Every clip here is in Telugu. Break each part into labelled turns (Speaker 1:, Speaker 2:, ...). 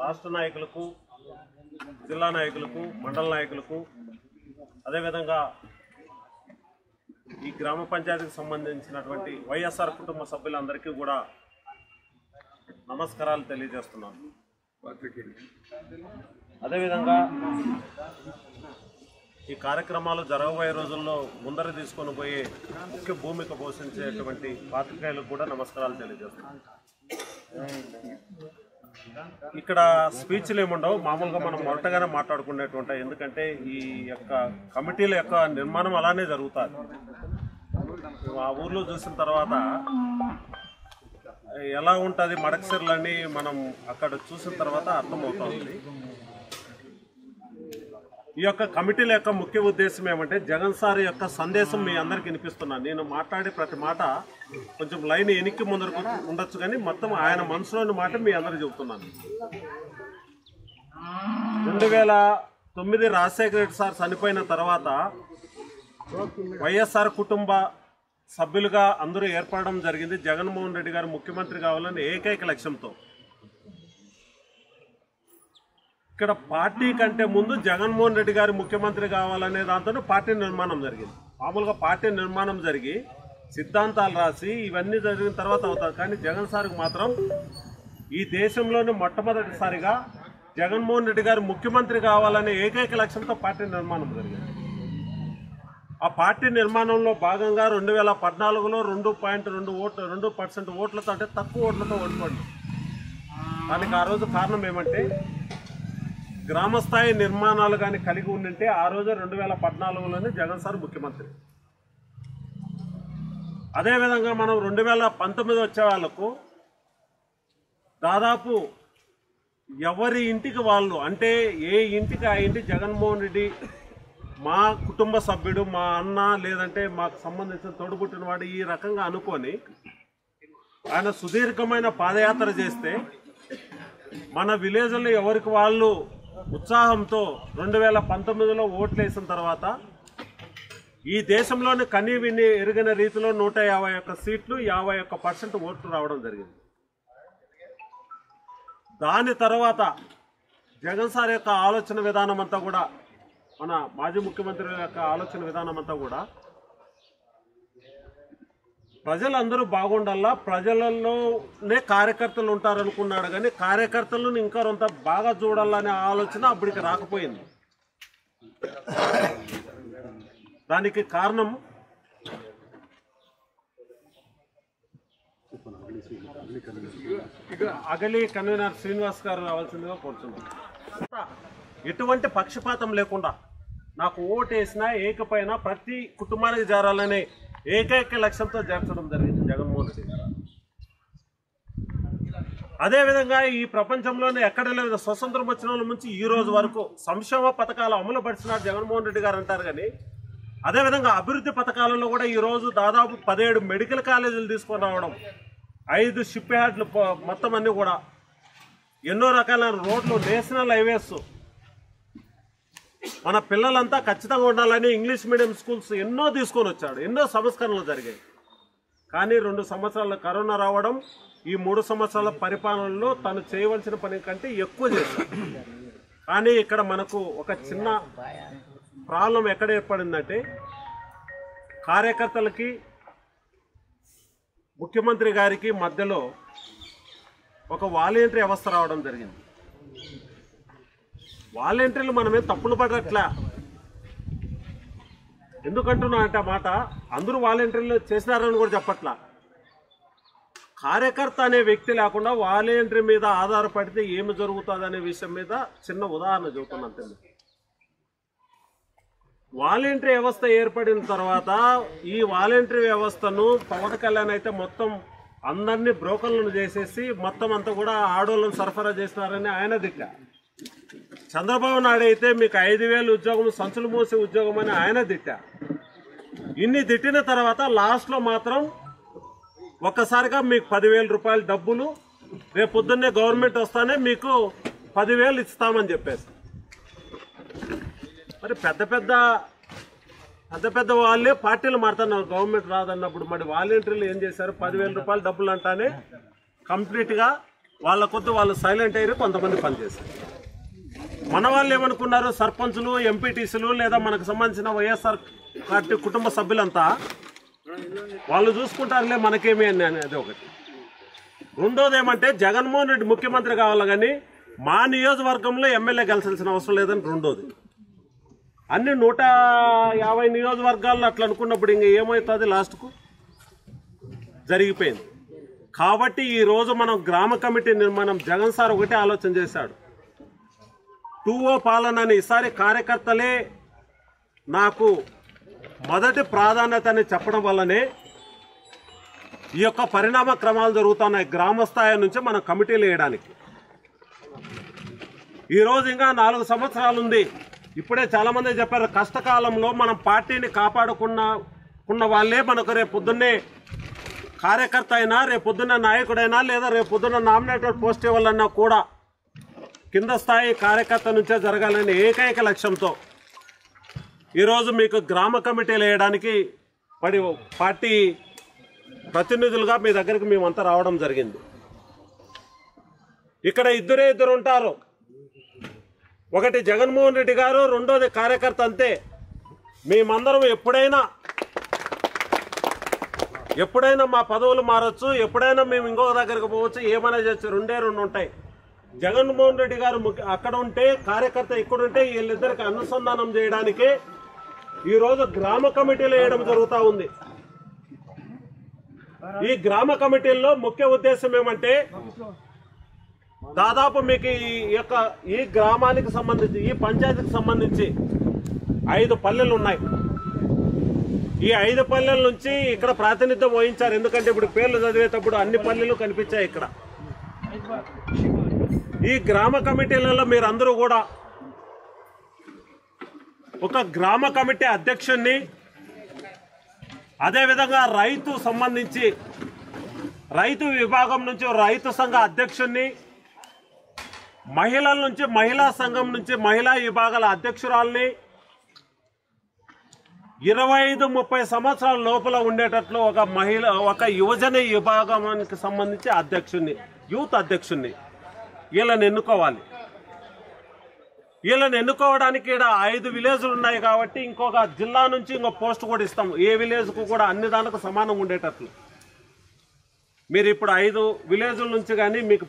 Speaker 1: రాష్ట్ర నాయకులకు, జిల్లా నాయకులకు, మండల నాయకులకు, అదేవిధంగా ఈ గ్రామ పంచాయతీకి సంబంధించినటువంటి వైఎస్ఆర్ కుటుంబ సభ్యులందరికీ కూడా నమస్కారాలు తెలియజేస్తున్నాను. అదేవిధంగా ఈ కార్యక్రమాలు జరగబోయే రోజుల్లో ముందర తీసుకొని పోయే ముఖ్య భూమిక పోషించేటువంటి పాత్రికేయులకు కూడా నమస్కారాలు తెలియజేస్తున్నాను. ఇక్కడ స్పీచ్లు ఏముండవు, మామూలుగా మనం మొదటగానే మాట్లాడుకునేటువంటి, ఎందుకంటే ఈ యొక్క కమిటీల యొక్క నిర్మాణం అలానే జరుగుతుంది. ఆ ఊర్లో చూసిన తర్వాత ఎలా ఉంటుంది మడకసిర్లని మనం అక్కడ చూసిన తర్వాత అర్థమవుతుంది. ఈ యొక్క కమిటీల యొక్క ముఖ్య ఉద్దేశం ఏమంటే, జగన్ సార్ యొక్క సందేశం మీ అందరికి వినిపిస్తున్నాను. నేను మాట్లాడే ప్రతి మాట కొంచెం లైన్ ఎనికి ముందరకు ఉండొచ్చు, కానీ మొత్తం ఆయన మనసులోని మాట మీ అందరికి చెబుతున్నాను. 2009 రాజశేఖర రెడ్డి సార్ చనిపోయిన తర్వాత వైఎస్ఆర్ కుటుంబ సభ్యులుగా అందరూ ఏర్పడడం జరిగింది. జగన్మోహన్ రెడ్డి గారు ముఖ్యమంత్రి కావాలని ఏకైక లక్ష్యంతో. ఇక్కడ పార్టీ కంటే ముందు జగన్మోహన్ రెడ్డి గారు ముఖ్యమంత్రి కావాలనే దాంతో పార్టీ నిర్మాణం జరిగింది. మామూలుగా పార్టీ నిర్మాణం జరిగి సిద్ధాంతాలు రాసి ఇవన్నీ జరిగిన తర్వాత అవుతారు. కానీ జగన్ సార్కి మాత్రం ఈ దేశంలోనే మొట్టమొదటిసారిగా జగన్మోహన్ రెడ్డి గారు ముఖ్యమంత్రి కావాలనే ఏకైక లక్ష్యంతో పార్టీ నిర్మాణం జరిగింది. ఆ పార్టీ నిర్మాణంలో భాగంగా 2014లో 2.2% ఓట్లతో, అంటే తక్కువ ఓట్లతో ఓడిపోయింది. దానికి ఆ రోజు కారణం ఏమంటే, గ్రామస్థాయి నిర్మాణాలు కానీ కలిగి ఉండింటే ఆ రోజు 2014లోనే జగన్ సార్ ముఖ్యమంత్రి. అదేవిధంగా మనం 2019 వచ్చే వాళ్ళకు దాదాపు ఎవరి ఇంటికి వాళ్ళు, అంటే ఏ ఇంటికి ఆ ఇంటి జగన్మోహన్ రెడ్డి మా కుటుంబ సభ్యుడు, మా అన్న, లేదంటే మాకు సంబంధించిన తోడుపుట్టిన వాడు, ఈ రకంగా అనుకొని ఆయన సుదీర్ఘమైన పాదయాత్ర చేస్తే మన విలేజ్లో ఎవరికి వాళ్ళు ఉత్సాహంతో 2019లో ఓట్లు వేసిన తర్వాత ఈ దేశంలోని కనీ విని ఎరిగిన రీతిలో 151 సీట్లు, 51% ఓట్లు రావడం జరిగింది. దాని తర్వాత జగన్ సార్ యొక్క ఆలోచన విధానం అంతా కూడా, మన మాజీ ముఖ్యమంత్రి యొక్క ఆలోచన విధానం అంతా కూడా ప్రజలందరూ బాగుండాలా, ప్రజలలోనే కార్యకర్తలు ఉంటారనుకున్నాడు. కానీ కార్యకర్తలను ఇంకా కొంత బాగా చూడాలనే ఆలోచన అప్పటికి రాకపోయింది. దానికి కారణం అగలి కన్వీనర్ శ్రీనివాస్ గారు రావాల్సిందిగా కోరుతున్నాం. ఎటువంటి పక్షపాతం లేకుండా నాకు ఓటు వేసినా ఏకపోయినా ప్రతి కుటుంబానికి చేరాలనే ఏకైక లక్ష్యంతో చేర్చడం జరిగింది జగన్మోహన్ రెడ్డి గారు. అదేవిధంగా ఈ ప్రపంచంలోనే ఎక్కడ లేదు, స్వతంత్రం వచ్చిన నుంచి ఈ రోజు వరకు సంక్షేమ పథకాలు అమలు పరిచినారు జగన్మోహన్ రెడ్డి గారు అంటారు. కానీ అదేవిధంగా అభివృద్ధి పథకాలలో కూడా ఈరోజు దాదాపు 17 మెడికల్ కాలేజీలు తీసుకొని రావడం, 5 షిప్ యార్డ్లు, మొత్తం అన్నీ కూడా ఎన్నో రకాల రోడ్లు, నేషనల్ హైవేస్, మన పిల్లలంతా ఖచ్చితంగా ఉండాలని ఇంగ్లీష్ మీడియం స్కూల్స్ ఎన్నో తీసుకొని వచ్చాడు. ఎన్నో సంస్కరణలు జరిగాయి. కానీ 2 సంవత్సరాల కరోనా రావడం, ఈ 3 సంవత్సరాల పరిపాలనలో తను చేయవలసిన పని కంటే ఎక్కువ చేశాడు. కానీ ఇక్కడ మనకు ఒక చిన్న ప్రాబ్లం ఎక్కడ ఏర్పడిందంటే, కార్యకర్తలకి ముఖ్యమంత్రి గారికి మధ్యలో ఒక వాలంటరీ వ్యవస్థ రావడం జరిగింది. వాలంటీర్లు మనమే తప్పులు పడట్లా. ఎందుకంటున్నా అంటే మాట, అందరూ వాలంటీర్లు చేసినారని కూడా చెప్పట్లా. కార్యకర్త అనే వ్యక్తి లేకుండా వాలంటీర్ మీద ఆధారపడితే ఏమి జరుగుతుంది అనే విషయం మీద చిన్న ఉదాహరణ చెబుతున్నాను అంతే. వాలంటీర్ వ్యవస్థ ఏర్పడిన తర్వాత ఈ వాలంటీర్ వ్యవస్థను పవన్ కళ్యాణ్ అయితే మొత్తం అందరినీ బ్రోకర్లను చేసేసి మొత్తం అంతా కూడా ఆడోళ్ళను సరఫరా చేసినారని ఆయన దిట్ట. చంద్రబాబు నాయుడు అయితే మీకు 5,000 ఉద్యోగం, సంచులు మోసే ఉద్యోగం అని ఆయన దిట్ట. ఇన్ని తిట్టిన తర్వాత లాస్ట్లో మాత్రం ఒక్కసారిగా మీకు 10,000 రూపాయల డబ్బులు, రేపు పొద్దున్నే గవర్నమెంట్ వస్తానే మీకు 10,000 ఇస్తామని చెప్పేసి. మరి పెద్ద పెద్ద వాళ్ళే పార్టీలు మారుతున్నారు గవర్నమెంట్ రాదన్నప్పుడు. మరి వాలంటీర్లు ఏం చేశారు? 10,000 రూపాయలు డబ్బులు అంటానే కంప్లీట్గా వాళ్ళ కొద్ది వాళ్ళు సైలెంట్ అయ్యారు, కొంతమంది పనిచేశారు. మన వాళ్ళు ఏమనుకున్నారు, సర్పంచులు, ఎంపీటీసీలు లేదా మనకు సంబంధించిన వైఎస్ఆర్ పార్టీ కుటుంబ సభ్యులంతా వాళ్ళు చూసుకుంటారులే మనకేమి అని అనేది ఒకటి. రెండోది ఏమంటే జగన్మోహన్ రెడ్డి ముఖ్యమంత్రి కావాలి కానీ మా నియోజకవర్గంలో ఎమ్మెల్యే గెలిచాల్సిన అవసరం లేదని రెండోది. అన్ని 150 నియోజకవర్గాల్లో అట్లా అనుకున్నప్పుడు ఇంక ఏమవుతుంది, లాస్ట్కు జరిగిపోయింది. కాబట్టి ఈరోజు మనం గ్రామ కమిటీ నిర్మాణం జగన్ సార్ ఒకటే ఆలోచన చేశాడు, 2O పాలన అని. ఈసారి కార్యకర్తలే నాకు మొదటి ప్రాధాన్యత అని చెప్పడం వల్లనే ఈ యొక్క పరిణామ క్రమాలు జరుగుతున్నాయి. గ్రామ స్థాయి నుంచి మనం కమిటీలు వేయడానికి ఈరోజు ఇంకా 4 సంవత్సరాలు ఉంది. ఇప్పుడే చాలామంది చెప్పారు, కష్టకాలంలో మనం పార్టీని కాపాడుకున్న వాళ్ళే మనకు రేపు పొద్దున్నే కార్యకర్త అయినా, రేపు పొద్దున్న నాయకుడైనా, లేదా రేపు పొద్దున్న నామినేటెడ్ పోస్ట్ ఇవ్వాలన్నా కూడా కింద స్థాయి కార్యకర్త నుంచే జరగాలనే ఏకైక లక్ష్యంతో ఈరోజు మీకు గ్రామ కమిటీలు వేయడానికి పార్టీ ప్రతినిధులుగా మీ దగ్గరికి మేమంతా రావడం జరిగింది. ఇక్కడ ఇద్దరు ఉంటారు, ఒకటి జగన్మోహన్ రెడ్డి గారు, రెండోది కార్యకర్త. అంతే. మేమందరం ఎప్పుడైనా మా పదవులు మారచ్చు, ఎప్పుడైనా మేము ఇంకొక దగ్గరికి పోవచ్చు, ఏమైనా చేయొచ్చు. రెండు ఉంటాయి. జగన్మోహన్ రెడ్డి గారు అక్కడ ఉంటే, కార్యకర్త ఇక్కడ ఉంటే, వీళ్ళిద్దరికి అనుసంధానం చేయడానికి ఈరోజు గ్రామ కమిటీలు వేయడం జరుగుతూ ఉంది. ఈ గ్రామ కమిటీల్లో ముఖ్య ఉద్దేశం ఏమంటే, దాదాపు మీకు ఈ గ్రామానికి సంబంధించి, ఈ పంచాయతీకి సంబంధించి 5 పల్లెలు ఉన్నాయి. ఈ 5 పల్లెల నుంచి ఇక్కడ ప్రాతినిధ్యం వహించారు. ఎందుకంటే ఇప్పుడు పేర్లు చదివేటప్పుడు అన్ని పల్లెలు కనిపించాయి ఇక్కడ. ఈ గ్రామ కమిటీలలో మీరందరూ కూడా ఒక గ్రామ కమిటీ అధ్యక్షుడిని, అదేవిధంగా రైతు విభాగం నుంచి రైతు సంఘ అధ్యక్షుడిని, మహిళల నుంచి మహిళా సంఘం నుంచి మహిళా విభాగాల అధ్యక్షురాల్ని, 25-30 సంవత్సరాల లోపల ఉండేటట్లు ఒక యువజన విభాగానికి సంబంధించి అధ్యక్షుడిని, యూత్ అధ్యక్షుడిని వీళ్ళని ఎన్నుకోవాలి. వీళ్ళని ఎన్నుకోవడానికి ఇక్కడ 5 విలేజ్లు ఉన్నాయి కాబట్టి ఇంకొక జిల్లా నుంచి ఇంకో పోస్ట్ కూడా ఇస్తాం. ఏ విలేజ్కు కూడా అన్ని దానికి సమానంగా ఉండేటట్లు. మీరు ఇప్పుడు 5 విలేజ్ల నుంచి కానీ మీకు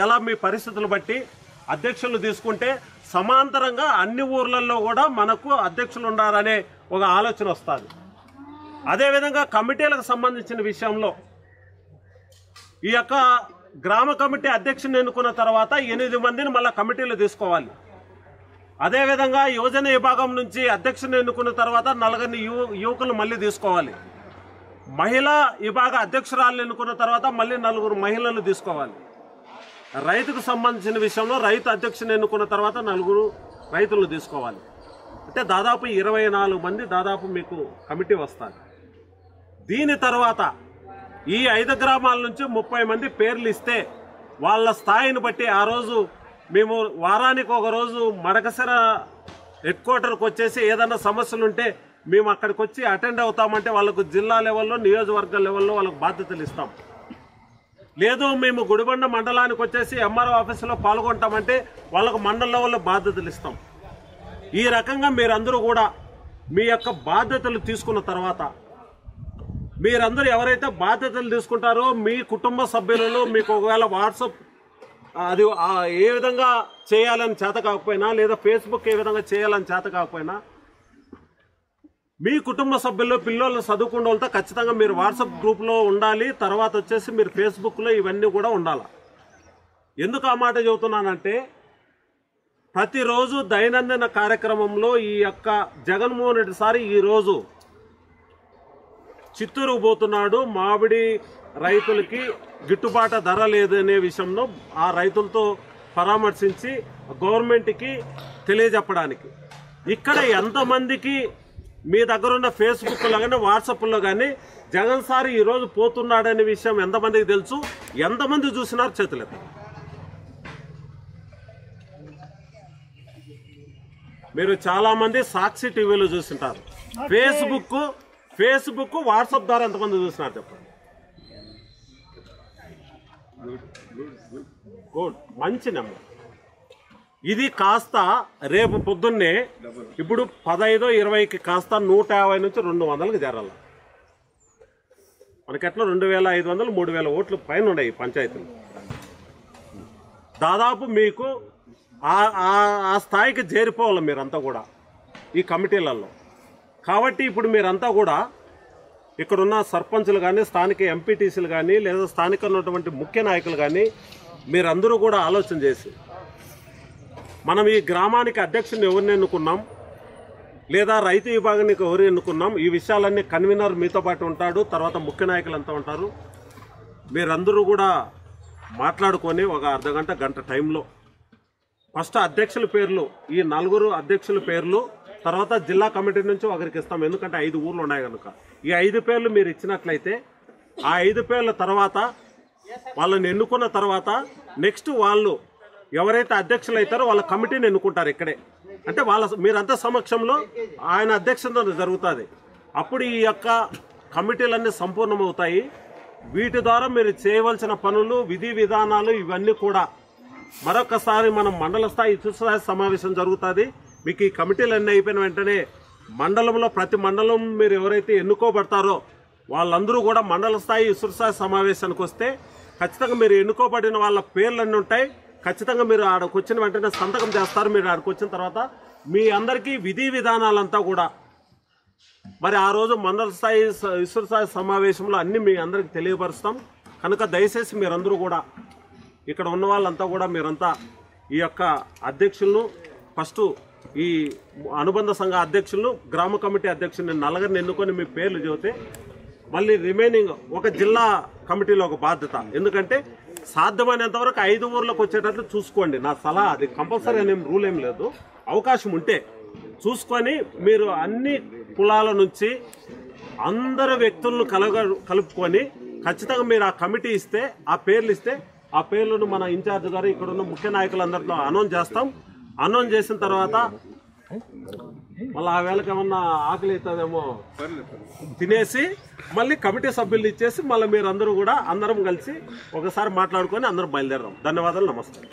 Speaker 1: ఎలా మీ పరిస్థితులు బట్టి అధ్యక్షులు తీసుకుంటే సమాంతరంగా అన్ని ఊర్లలో కూడా మనకు అధ్యక్షులు ఉండాలనే ఒక ఆలోచన వస్తుంది. అదేవిధంగా కమిటీలకు సంబంధించిన విషయంలో ఈ యొక్క గ్రామ కమిటీ అధ్యక్షుని ఎన్నుకున్న తర్వాత 8 మందిని మళ్ళీ కమిటీలు తీసుకోవాలి. అదేవిధంగా యువజన విభాగం నుంచి అధ్యక్షుని ఎన్నుకున్న తర్వాత 4 యువకులు మళ్ళీ తీసుకోవాలి. మహిళా విభాగ అధ్యక్షురాలను ఎన్నుకున్న తర్వాత మళ్ళీ 4 మహిళలను తీసుకోవాలి. రైతుకు సంబంధించిన విషయంలో రైతు అధ్యక్షుని ఎన్నుకున్న తర్వాత 4 రైతులను తీసుకోవాలి. అంటే దాదాపు 24 మంది దాదాపు మీకు కమిటీ వస్తారు. దీని తర్వాత ఈ 5 గ్రామాల నుంచి 30 మంది పేర్లు ఇస్తే వాళ్ళ స్థాయిని బట్టి ఆ రోజు మేము వారానికి ఒక రోజు మడకసిర హెడ్ క్వార్టర్కి వచ్చేసి ఏదైనా సమస్యలు ఉంటే మేము అక్కడికి వచ్చి అటెండ్ అవుతామంటే వాళ్ళకు జిల్లా లెవెల్లో, నియోజకవర్గ లెవెల్లో వాళ్ళకు బాధ్యతలు ఇస్తాం. లేదు మేము గుడిబండ మండలానికి వచ్చేసి ఎంఆర్ఓ ఆఫీసులో పాల్గొంటామంటే వాళ్ళకు మండల లెవెల్లో బాధ్యతలు ఇస్తాం. ఈ రకంగా మీరందరూ కూడా మీ యొక్క బాధ్యతలు తీసుకున్న తర్వాత మీరందరూ ఎవరైతే బాధ్యతలు తీసుకుంటారో మీ కుటుంబ సభ్యులలో మీకు ఒకవేళ వాట్సాప్ అది ఏ విధంగా చేయాలని చేత కాకపోయినా, లేదా ఫేస్బుక్ ఏ విధంగా చేయాలని చేత కాకపోయినా, మీ కుటుంబ సభ్యుల్లో పిల్లలు చదువుకునే వాళ్ళతో ఖచ్చితంగా మీరు వాట్సాప్ గ్రూప్లో ఉండాలి. తర్వాత వచ్చేసి మీరు ఫేస్బుక్లో ఇవన్నీ కూడా ఉండాలి. ఎందుకు ఆ మాట చెబుతున్నానంటే, ప్రతిరోజు దైనందిన కార్యక్రమంలో ఈ యొక్క జగన్మోహన్ రెడ్డి సార్ ఈరోజు చిత్తూరుకు పోతున్నాడు. మామిడి రైతులకి గిట్టుబాటు ధర లేదనే విషయంలో ఆ రైతులతో పరామర్శించి గవర్నమెంట్కి తెలియజెప్పడానికి. ఇక్కడ ఎంతమందికి మీ దగ్గర ఉన్న ఫేస్బుక్లో కానీ వాట్సాప్లో కానీ జగన్ సార్ ఈరోజు పోతున్నాడనే విషయం ఎంతమందికి తెలుసు, ఎంతమంది చూసినారు చేతులెత్త. మీరు చాలామంది సాక్షి టీవీలో చూసింటారు. ఫేస్బుక్ వాట్సాప్ ద్వారా ఎంతమంది చూసినారు చెప్పండి. గుడ్, మంచి నెంబర్. ఇది కాస్త రేపు పొద్దున్నే ఇప్పుడు 15-20కి కాస్త 150 నుంచి 200కి చేరాలి. మనకెట్లా 2500 3000 ఓట్లు పైన ఉన్నాయి పంచాయతీలు. దాదాపు మీకు ఆ స్థాయికి చేరిపోవాలి మీరంతా కూడా ఈ కమిటీలలో. కాబట్టి ఇప్పుడు మీరంతా కూడా ఇక్కడున్న సర్పంచులు కానీ, స్థానిక ఎంపీటీసీలు కానీ, లేదా స్థానిక ఉన్నటువంటి ముఖ్య నాయకులు కానీ మీరందరూ కూడా ఆలోచన చేసి మనం ఈ గ్రామానికి అధ్యక్షుని ఎవరిని ఎన్నుకున్నాం, లేదా రైతు విభాగానికి ఎవరు ఎన్నుకున్నాం, ఈ విషయాలన్నీ కన్వీనర్ మీతో పాటు ఉంటాడు, తర్వాత ముఖ్య నాయకులు అంతా ఉంటారు. మీరందరూ కూడా మాట్లాడుకొని ఒక అర్ధగంట గంట టైంలో ఫస్ట్ అధ్యక్షుల పేర్లు, ఈ 4 అధ్యక్షుల పేర్లు, తర్వాత జిల్లా కమిటీ నుంచి ఒకరికి ఇస్తాం. ఎందుకంటే 5 ఊర్లు ఉన్నాయి కనుక ఈ 5 పేర్లు మీరు ఇచ్చినట్లయితే ఆ 5 పేర్ల తర్వాత వాళ్ళని ఎన్నుకున్న తర్వాత నెక్స్ట్ వాళ్ళు ఎవరైతే అధ్యక్షులు అవుతారో వాళ్ళ కమిటీని ఎన్నుకుంటారు ఇక్కడే. అంటే మీరంతా సమక్షంలో ఆయన అధ్యక్షత జరుగుతుంది. అప్పుడు ఈ యొక్క కమిటీలన్నీ సంపూర్ణమవుతాయి. వీటి ద్వారా మీరు చేయవలసిన పనులు, విధి విధానాలు ఇవన్నీ కూడా మరొకసారి మనం మండల స్థాయి స్థాయి సమావేశం జరుగుతుంది. మీకు ఈ కమిటీలు అన్నీ అయిపోయిన వెంటనే మండలంలో ప్రతి మండలం మీరు ఎవరైతే ఎన్నుకోబడతారో వాళ్ళందరూ కూడా మండల స్థాయి స్థాయి సమావేశానికి వస్తే ఖచ్చితంగా మీరు ఎన్నుకోబడిన వాళ్ళ పేర్లన్నీ ఉంటాయి. ఖచ్చితంగా మీరు ఆడకు వచ్చిన వెంటనే సంతకం చేస్తారు. మీరు ఆడకు వచ్చిన తర్వాత మీ అందరికీ విధి విధానాలంతా కూడా మరి ఆ రోజు మండల స్థాయి స్థాయి సమావేశంలో అన్నీ మీ అందరికి తెలియపరుస్తాం. కనుక దయచేసి మీరందరూ కూడా ఇక్కడ ఉన్న వాళ్ళంతా కూడా మీరంతా ఈ యొక్క అధ్యక్షులను ఫస్ట్ ఈ అనుబంధ సంఘ అధ్యక్షులను, గ్రామ కమిటీ అధ్యక్షులను 4 ఎన్నుకొని మీ పేర్లు చెబితే మళ్ళీ రిమైనింగ్ ఒక జిల్లా కమిటీలో ఒక బాధ్యత. ఎందుకంటే సాధ్యమైనంత వరకు 5 ఊర్లకు వచ్చేటట్లు చూసుకోండి. నా సలహా, అది కంపల్సరీ అనే రూల్ ఏం లేదు. అవకాశం ఉంటే చూసుకొని మీరు అన్ని కులాల నుంచి అందరు వ్యక్తులను కలుపుకొని ఖచ్చితంగా మీరు ఆ కమిటీ ఇస్తే, ఆ పేర్లు ఇస్తే ఆ పేర్లను మన ఇన్ఛార్జ్ గారు ఇక్కడున్న ముఖ్య నాయకులందరితో అనౌన్స్ చేస్తాం. అనౌన్స్ చేసిన తర్వాత మళ్ళీ ఆ వేళకి ఏమన్నా ఆకలి అవుతుందేమో తినేసి మళ్ళీ కమిటీ సభ్యులు ఇచ్చేసి మళ్ళీ మీరందరూ కూడా అందరం కలిసి ఒకసారి మాట్లాడుకొని అందరం బయలుదేరాం. ధన్యవాదాలు, నమస్కారం.